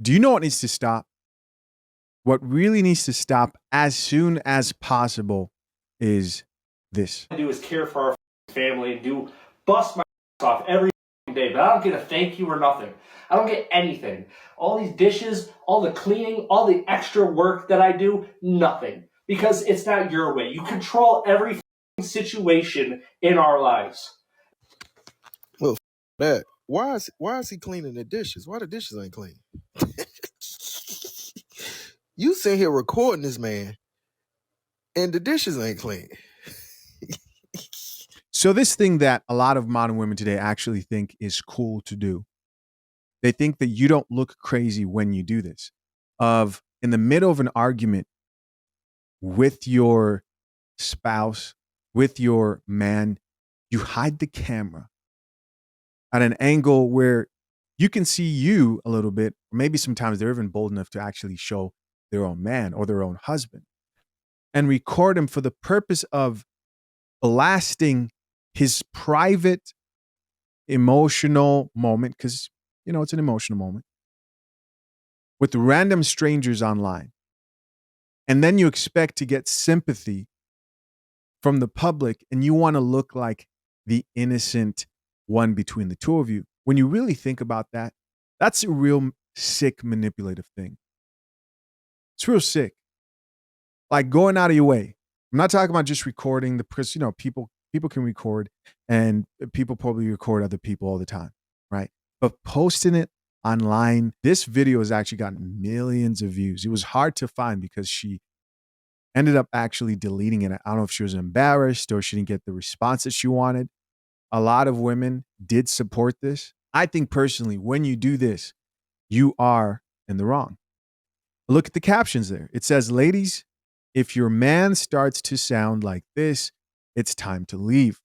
Do you know what needs to stop? What really needs to stop as soon as possible is this. Do is care for our family and do bust my off every day, but I don't get a thank you or nothing. I don't get anything. All these dishes, all the cleaning, all the extra work that I do, nothing. Because it's not your way. You control every situation in our lives. Well, that. Why is he cleaning the dishes? Why the dishes ain't clean? You sitting here recording this man, and the dishes ain't clean. So this thing that a lot of modern women today actually think is cool to do. They think that you don't look crazy when you do this. Of in the middle of an argument with your spouse, with your man, you hide the camera at an angle where you can see you a little bit. Maybe sometimes they're even bold enough to actually show their own man or their own husband and record him for the purpose of blasting his private emotional moment, because, it's an emotional moment, with random strangers online. And then you expect to get sympathy from the public and you want to look like the innocent one between the two of you. When you really think about that, that's a real sick, manipulative thing. It's real sick. Like going out of your way. I'm not talking about just recording because, people can record and people probably record other people all the time, right? But posting it online, this video has actually gotten millions of views. It was hard to find because she ended up actually deleting it. I don't know if she was embarrassed or she didn't get the response that she wanted. A lot of women did support this. I think personally, when you do this, you are in the wrong. Look at the captions there. It says, ladies, if your man starts to sound like this, it's time to leave.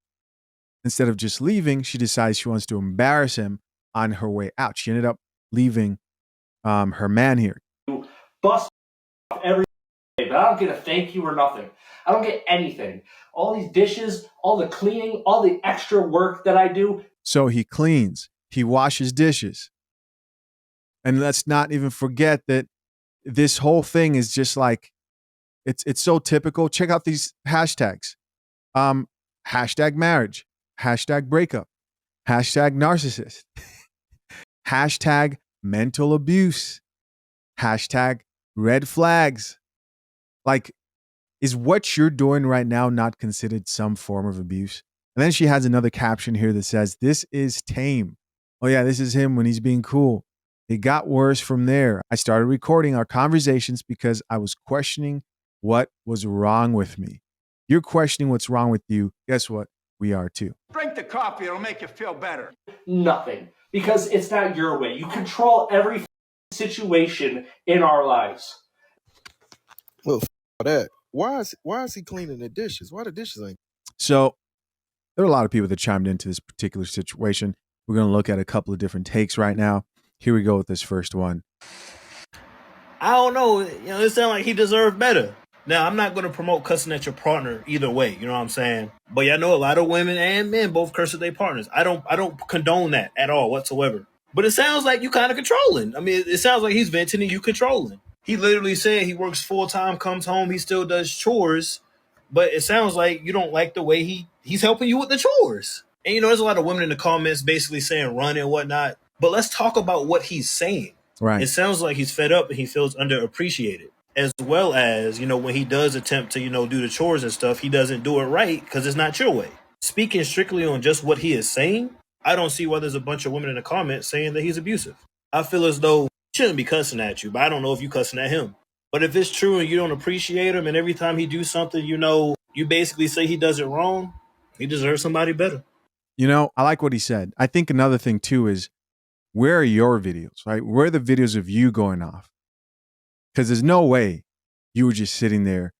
Instead of just leaving, she decides she wants to embarrass him on her way out. She ended up leaving her man here. Bust off every day, but I don't get a thank you or nothing. I don't get anything. All these dishes, all the cleaning, all the extra work that I do. So he cleans, he washes dishes. And let's not even forget that this whole thing is just like, it's so typical. Check out these hashtags. Hashtag marriage, hashtag breakup, hashtag narcissist, hashtag mental abuse, hashtag red flags. Like, is what you're doing right now not considered some form of abuse? And then she has another caption here that says, this is tame. Oh yeah, this is him when he's being cool. It got worse from there. I started recording our conversations because I was questioning what was wrong with me. You're questioning what's wrong with you. Guess what? We are too. Drink the coffee. It'll make you feel better. Nothing. Because it's not your way. You control every situation in our lives. Well, that. Why is he cleaning the dishes? Why the dishes ain't? So there are a lot of people that chimed into this particular situation. We're going to look at a couple of different takes right now. Here we go with this first one. I don't know. It sounds like he deserved better. Now, I'm not going to promote cussing at your partner either way. You know what I'm saying? But I know a lot of women and men both curse at their partners. I don't condone that at all whatsoever. But it sounds like you kind of controlling. I mean, it sounds like he's venting and you controlling. He literally said he works full time, comes home, he still does chores. But it sounds like you don't like the way he's helping you with the chores. And there's a lot of women in the comments basically saying run and whatnot. But let's talk about what he's saying. Right. It sounds like he's fed up and he feels underappreciated. As well as, when he does attempt to, do the chores and stuff, he doesn't do it right because it's not your way. Speaking strictly on just what he is saying, I don't see why there's a bunch of women in the comments saying that he's abusive. I feel as though he shouldn't be cussing at you, but I don't know if you cussing at him. But if it's true and you don't appreciate him and every time he do something, you basically say he does it wrong, he deserves somebody better. I like what he said. I think another thing too is, where are your videos, right? Where are the videos of you going off? Because there's no way you were just sitting there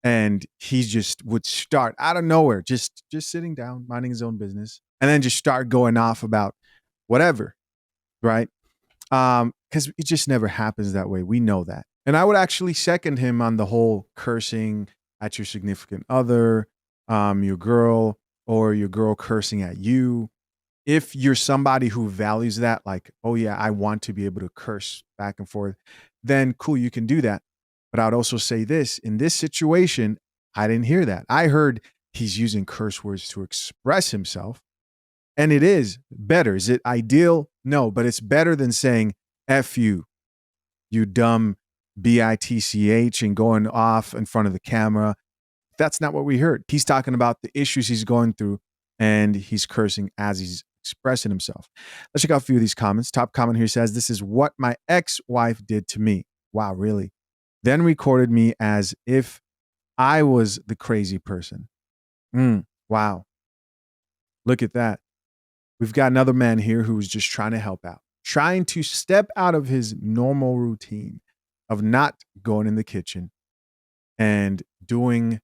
and he just would start out of nowhere, just sitting down, minding his own business, and then just start going off about whatever, right? Because it just never happens that way. We know that. And I would actually second him on the whole cursing at your significant other, your girl, or your girl cursing at you. if you're somebody who values that, like, oh yeah, I want to be able to curse back and forth, then cool, you can do that. But I would also say this, in this situation, I didn't hear that. I heard he's using curse words to express himself. And it is better. Is it ideal? No, but it's better than saying F you dumb bitch, and going off in front of the camera. That's not what we heard. He's talking about the issues he's going through, and he's cursing as he's expressing himself. Let's check out a few of these comments. Top comment here says, "This is what my ex-wife did to me." Wow, really? Then recorded me as if I was the crazy person. Wow. Look at that. We've got another man here who's just trying to help out, trying to step out of his normal routine of not going in the kitchen and doing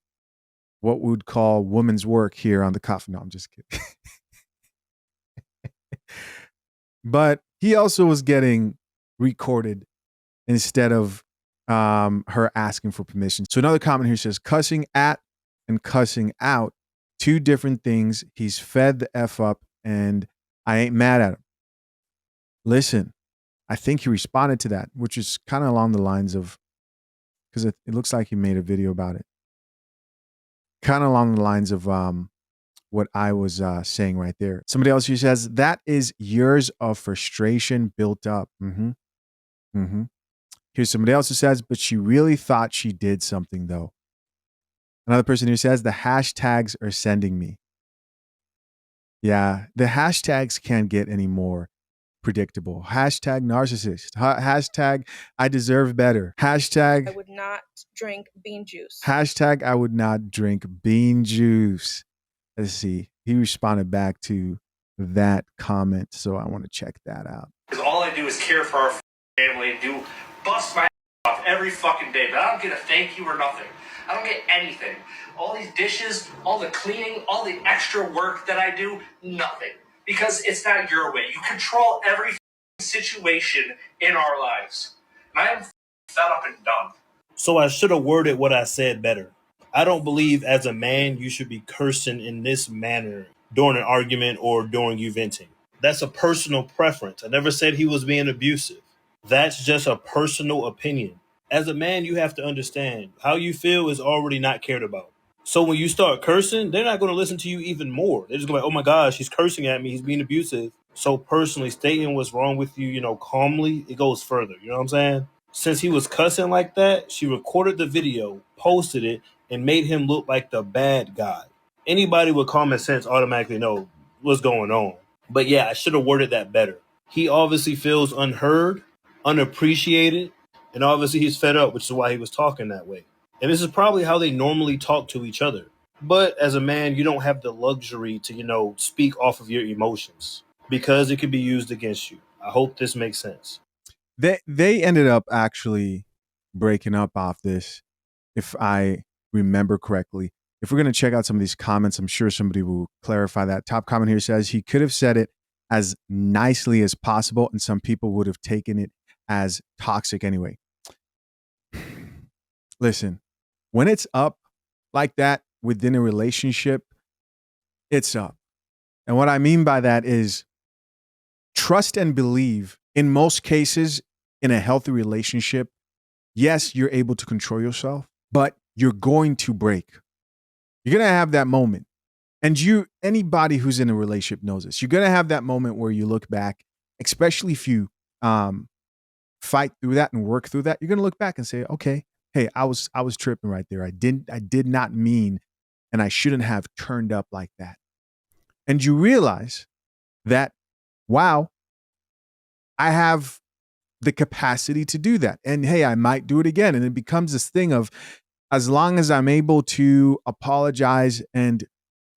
what we would call woman's work here on the coffee. No, I'm just kidding. But he also was getting recorded instead of her asking for permission. So another comment here says, cussing at and cussing out, two different things. He's fed the F up and I ain't mad at him. Listen, I think he responded to that, which is kind of along the lines of, because it looks like he made a video about it. Kind of along the lines of what I was saying right there. Somebody else who says, that is years of frustration built up. Here's somebody else who says, but she really thought she did something though. Another person who says, the hashtags are sending me. Yeah, the hashtags can't get any more predictable. Hashtag narcissist. Hashtag I deserve better. Hashtag I would not drink bean juice. Hashtag I would not drink bean juice. Let's see. He responded back to that comment, so I want to check that out. Because all I do is care for our family and bust my off every fucking day, but I don't get a thank you or nothing. I don't get anything. All these dishes, all the cleaning, all the extra work that I do, nothing. Because it's not your way. You control every situation in our lives. And I am fed up and done. So I should have worded what I said better. I don't believe as a man you should be cursing in this manner during an argument or during you venting. That's a personal preference. I never said he was being abusive. That's just a personal opinion. As a man, you have to understand how you feel is already not cared about. So when you start cursing, they're not going to listen to you even more. They're just going to be like, oh my gosh, he's cursing at me. He's being abusive. So personally, stating what's wrong with you, calmly, it goes further. You know what I'm saying? Since he was cussing like that, she recorded the video, posted it, and made him look like the bad guy. Anybody with common sense automatically know what's going on. But yeah, I should have worded that better. He obviously feels unheard, unappreciated, and obviously he's fed up, which is why he was talking that way. And this is probably how they normally talk to each other. But as a man, you don't have the luxury to, speak off of your emotions because it could be used against you. I hope this makes sense. They ended up actually breaking up off this, if I remember correctly. If we're going to check out some of these comments, I'm sure somebody will clarify that. Top comment here says, he could have said it as nicely as possible, and some people would have taken it as toxic anyway. Listen, when it's up like that within a relationship, it's up. And what I mean by that is trust and believe. In most cases, in a healthy relationship, yes, you're able to control yourself, but you're going to break. You're going to have that moment. And anybody who's in a relationship knows this. You're going to have that moment where you look back, especially if you fight through that and work through that. You're going to look back and say, okay, hey, I was tripping right there. I did not mean, and I shouldn't have turned up like that. And you realize that, wow, I have the capacity to do that. And hey, I might do it again. And it becomes this thing of, as long as I'm able to apologize and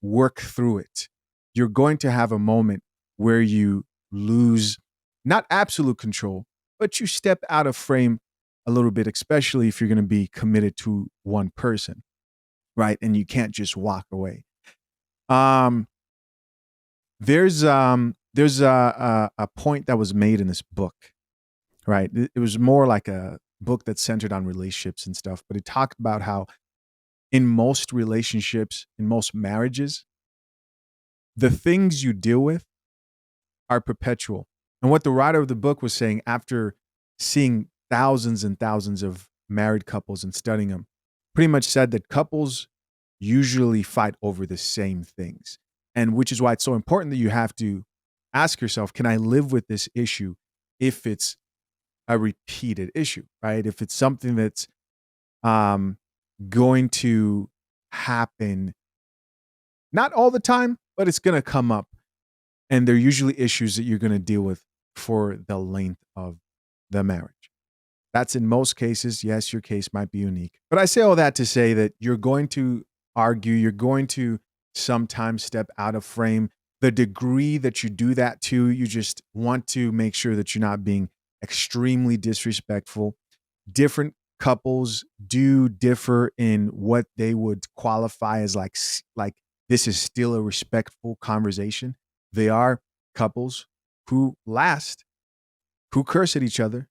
work through it, you're going to have a moment where you lose not absolute control, but you step out of frame a little bit, especially if you're going to be committed to one person, right? And you can't just walk away. There's a point that was made in this book, right? It was more like a book that's centered on relationships and stuff, but it talked about how in most relationships, in most marriages, the things you deal with are perpetual. And what the writer of the book was saying after seeing thousands and thousands of married couples and studying them, pretty much said that couples usually fight over the same things. And which is why it's so important that you have to ask yourself, can I live with this issue if it's a repeated issue, right? If it's something that's um, going to happen, not all the time, but it's going to come up. And they're usually issues that you're going to deal with for the length of the marriage. That's in most cases. Yes, your case might be unique. But I say all that to say that you're going to argue, you're going to sometimes step out of frame. The degree that you do that to, you just want to make sure that you're not being extremely disrespectful. Different couples do differ in what they would qualify as like this is still a respectful conversation. They are couples who last, who curse at each other,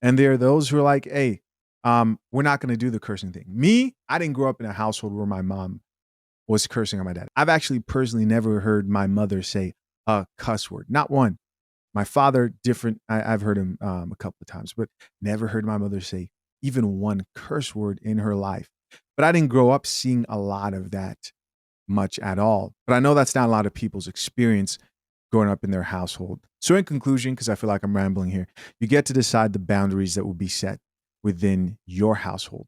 and there are those who are like, hey, we're not going to do the cursing thing. Me, I didn't grow up in a household where my mom was cursing on my dad. I've actually personally never heard my mother say a cuss word, not one. My father, different. I've heard him a couple of times, but never heard my mother say even one curse word in her life. But I didn't grow up seeing a lot of that much at all. But I know that's not a lot of people's experience growing up in their household. So in conclusion, because I feel like I'm rambling here, you get to decide the boundaries that will be set within your household.